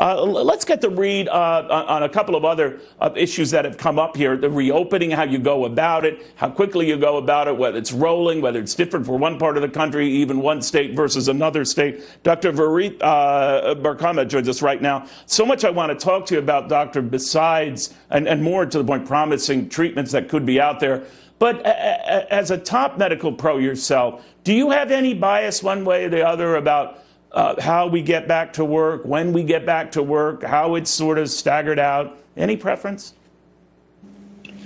Let's get to read on a couple of other issues that have come up here. The reopening, how you go about it, how quickly you go about it, whether it's rolling, whether it's different for one part of the country, even one state versus another state. Dr. Varit Barkama joins us right now. So much I want to talk to you about, Doctor, besides, and more to the point, promising treatments that could be out there. But as a top medical pro yourself, do you have any bias one way or the other about how we get back to work, when we get back to work, how it's sort of staggered out? Any preference?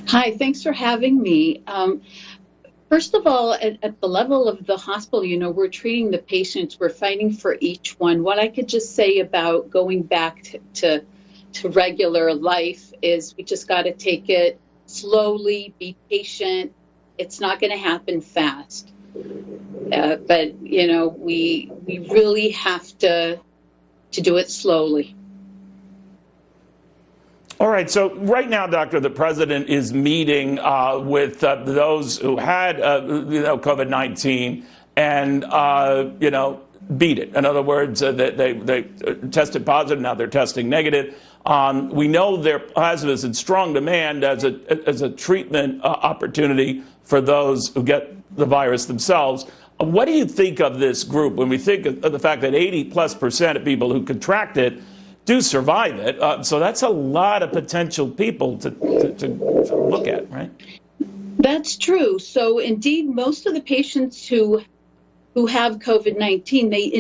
Hi, thanks for having me. First of all, at the level of the hospital, we're treating the patients, we're fighting for each one. What I could just say about going back to regular life is we just got to take it slowly, be patient. It's not going to happen fast. But, we really have to do it slowly. All right. So right now, Doctor, the president is meeting with those who had, COVID-19 and, beat it. In other words, they tested positive. Now they're testing negative. We know their plasma is in strong demand as a treatment opportunity for those who get the virus themselves. What do you think of this group when we think of the fact that 80+% of people who contract it do survive it? So that's a lot of potential people to look at, right? That's true. So indeed, most of the patients who have COVID-19, they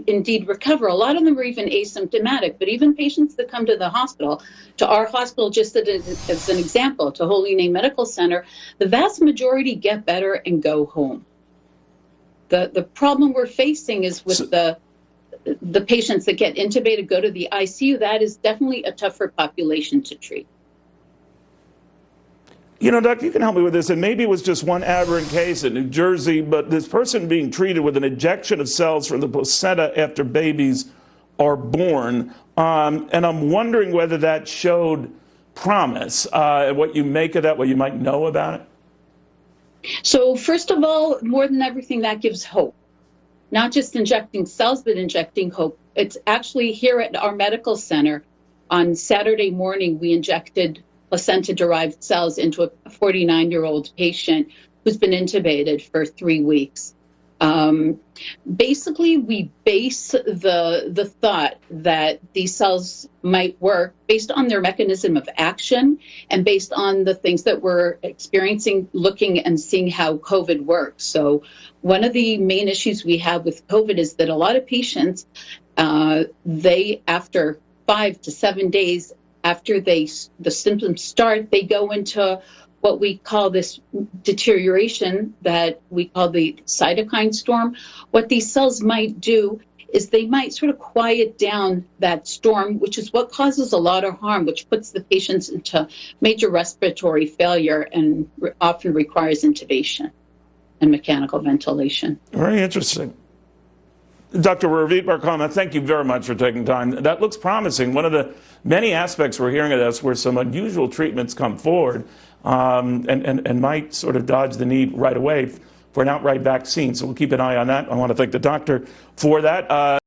indeed recover. A lot of them are even asymptomatic, but even patients that come to the hospital, to our hospital, just as an example, to Holy Name Medical Center, the vast majority get better and go home. The problem we're facing is with the patients that get intubated, go to the ICU. That is definitely a tougher population to treat. Doc, you can help me with this, and maybe it was just one aberrant case in New Jersey, but this person being treated with an injection of cells from the placenta after babies are born, and I'm wondering whether that showed promise, what you make of that, what you might know about it. So first of all, more than everything, that gives hope. Not just injecting cells, but injecting hope. It's actually here at our medical center on Saturday morning, we injected placenta-derived cells into a 49-year-old patient who's been intubated for 3 weeks. Basically, we base the thought that these cells might work based on their mechanism of action and based on the things that we're experiencing, looking and seeing how COVID works. So one of the main issues we have with COVID is that a lot of patients, they, after 5 to 7 days after the symptoms start, they go into what we call this deterioration that we call the cytokine storm. What these cells might do is they might sort of quiet down that storm, which is what causes a lot of harm, which puts the patients into major respiratory failure and often requires intubation and mechanical ventilation. Very interesting. Dr. Varit Barkama, thank you very much for taking time. That looks promising. One of the many aspects we're hearing of this where some unusual treatments come forward and might sort of dodge the need right away for an outright vaccine. So we'll keep an eye on that. I want to thank the doctor for that.